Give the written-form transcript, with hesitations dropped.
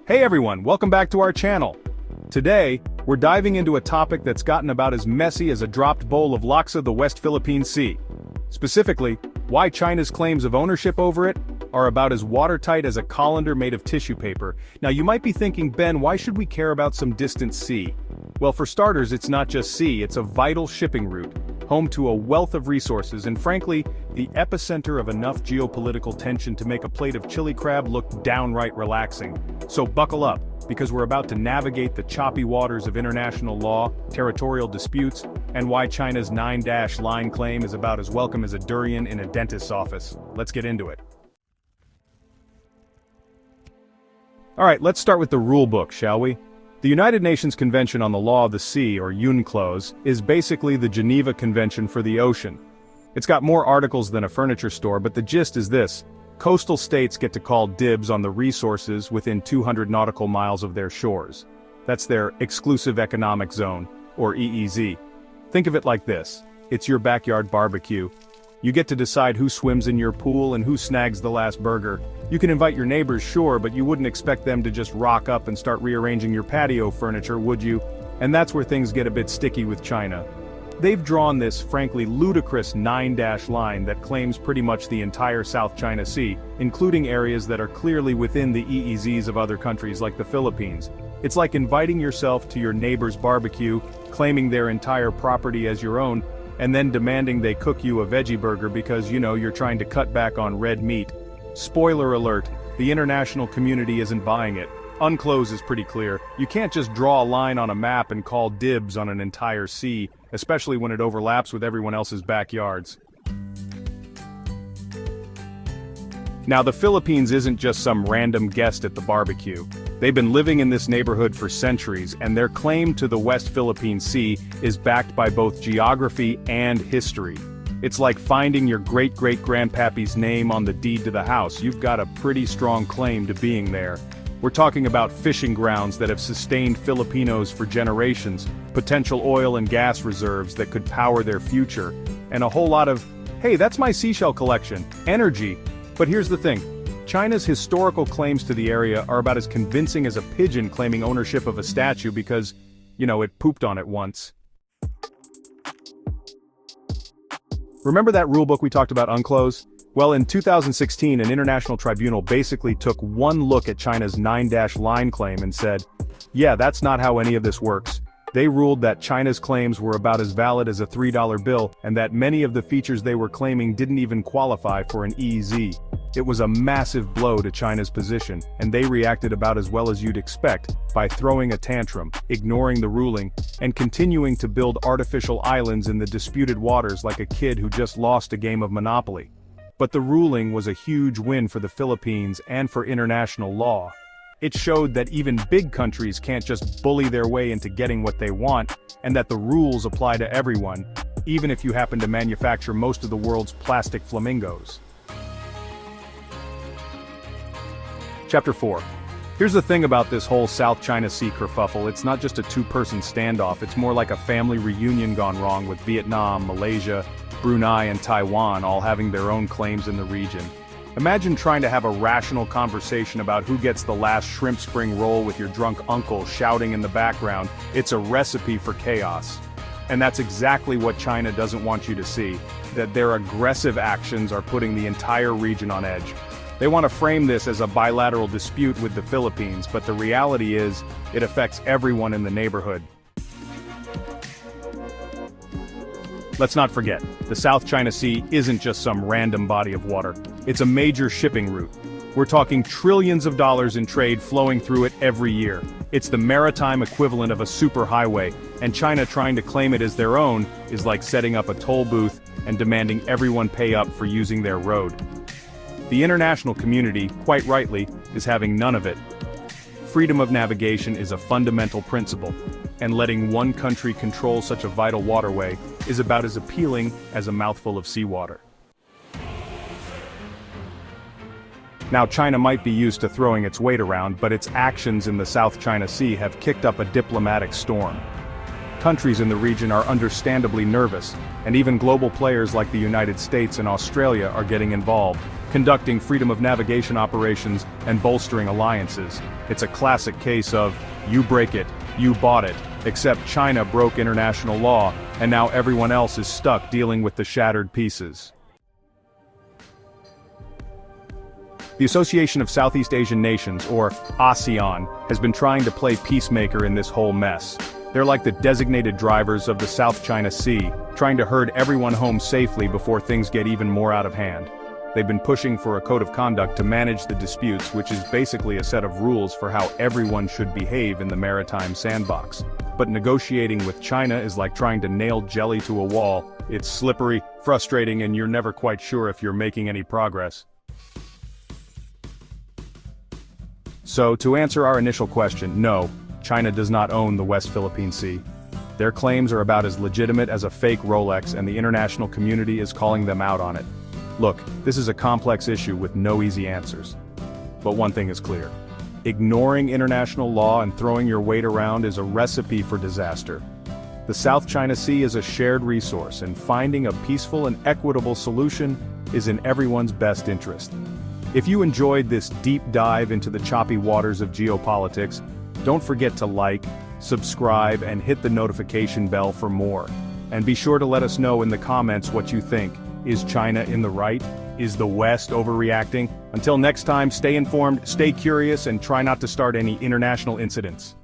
Hey everyone, welcome back to our channel. Today, we're diving into a topic that's gotten about as messy as a dropped bowl of laksa the West Philippine Sea. Specifically, why China's claims of ownership over it are about as watertight as a colander made of tissue paper. Now you might be thinking, Ben, why should we care about some distant sea? Well, for starters, it's not just sea, it's a vital shipping route, home to a wealth of resources and frankly, the epicenter of enough geopolitical tension to make a plate of chili crab look downright relaxing. So buckle up, because we're about to navigate the choppy waters of international law, territorial disputes, and why China's 9-line claim is about as welcome as a durian in a dentist's office. Let's get into it. Alright, let's start with the rule book, shall we? The United Nations Convention on the Law of the Sea, or UNCLOS, is basically the Geneva Convention for the ocean. It's got more articles than a furniture store, but the gist is this: coastal states get to call dibs on the resources within 200 nautical miles of their shores. That's their exclusive economic zone, or EEZ. Think of it like this: it's your backyard barbecue. You get to decide who swims in your pool and who snags the last burger. You can invite your neighbors, sure, but you wouldn't expect them to just rock up and start rearranging your patio furniture, would you? And that's where things get a bit sticky with China. They've drawn this, frankly, ludicrous 9-line that claims pretty much the entire South China Sea, including areas that are clearly within the EEZs of other countries like the Philippines. It's like inviting yourself to your neighbor's barbecue, claiming their entire property as your own, and then demanding they cook you a veggie burger because, you're trying to cut back on red meat. Spoiler alert, the international community isn't buying it. UNCLOS is pretty clear. You can't just draw a line on a map and call dibs on an entire sea, especially when it overlaps with everyone else's backyards. Now, the Philippines isn't just some random guest at the barbecue. They've been living in this neighborhood for centuries, and their claim to the West Philippine Sea is backed by both geography and history. It's like finding your great-great-grandpappy's name on the deed to the house. You've got a pretty strong claim to being there. We're talking about fishing grounds that have sustained Filipinos for generations, potential oil and gas reserves that could power their future, and a whole lot of, hey, that's my seashell collection, energy. But here's the thing. China's historical claims to the area are about as convincing as a pigeon claiming ownership of a statue because, it pooped on it once. Remember that rulebook we talked about, UNCLOS? Well, in 2016, an international tribunal basically took one look at China's 9-line claim and said, yeah, that's not how any of this works. They ruled that China's claims were about as valid as a $3 bill, and that many of the features they were claiming didn't even qualify for an EEZ. It was a massive blow to China's position, and they reacted about as well as you'd expect, by throwing a tantrum, ignoring the ruling, and continuing to build artificial islands in the disputed waters like a kid who just lost a game of Monopoly. But the ruling was a huge win for the Philippines and for international law. It showed that even big countries can't just bully their way into getting what they want, and that the rules apply to everyone, even if you happen to manufacture most of the world's plastic flamingos. Chapter 4. Here's the thing about this whole South China Sea kerfuffle: it's not just a two-person standoff, it's more like a family reunion gone wrong, with Vietnam, Malaysia, Brunei and Taiwan all having their own claims in the region. Imagine trying to have a rational conversation about who gets the last shrimp spring roll with your drunk uncle shouting in the background. It's a recipe for chaos. And that's exactly what China doesn't want you to see, that their aggressive actions are putting the entire region on edge. They want to frame this as a bilateral dispute with the Philippines, but the reality is, it affects everyone in the neighborhood. Let's not forget, the South China Sea isn't just some random body of water. It's a major shipping route. We're talking trillions of dollars in trade flowing through it every year. It's the maritime equivalent of a superhighway, and China trying to claim it as their own is like setting up a toll booth and demanding everyone pay up for using their road. The international community, quite rightly, is having none of it. Freedom of navigation is a fundamental principle, and letting one country control such a vital waterway is about as appealing as a mouthful of seawater. Now, China might be used to throwing its weight around, but its actions in the South China Sea have kicked up a diplomatic storm. Countries in the region are understandably nervous, and even global players like the United States and Australia are getting involved, conducting freedom of navigation operations and bolstering alliances. It's a classic case of, you break it, you bought it, except China broke international law, and now everyone else is stuck dealing with the shattered pieces. The Association of Southeast Asian Nations, or ASEAN, has been trying to play peacemaker in this whole mess. They're like the designated drivers of the South China Sea, trying to herd everyone home safely before things get even more out of hand. They've been pushing for a code of conduct to manage the disputes, which is basically a set of rules for how everyone should behave in the maritime sandbox. But negotiating with China is like trying to nail jelly to a wall. It's slippery, frustrating, and you're never quite sure if you're making any progress. So, to answer our initial question, no, China does not own the West Philippine Sea. Their claims are about as legitimate as a fake Rolex, and the international community is calling them out on it. Look, this is a complex issue with no easy answers. But one thing is clear. Ignoring international law and throwing your weight around is a recipe for disaster. The South China Sea is a shared resource, and finding a peaceful and equitable solution is in everyone's best interest. If you enjoyed this deep dive into the choppy waters of geopolitics, don't forget to like, subscribe, and hit the notification bell for more. And be sure to let us know in the comments what you think. Is China in the right? Is the West overreacting? Until next time, stay informed, stay curious, and try not to start any international incidents.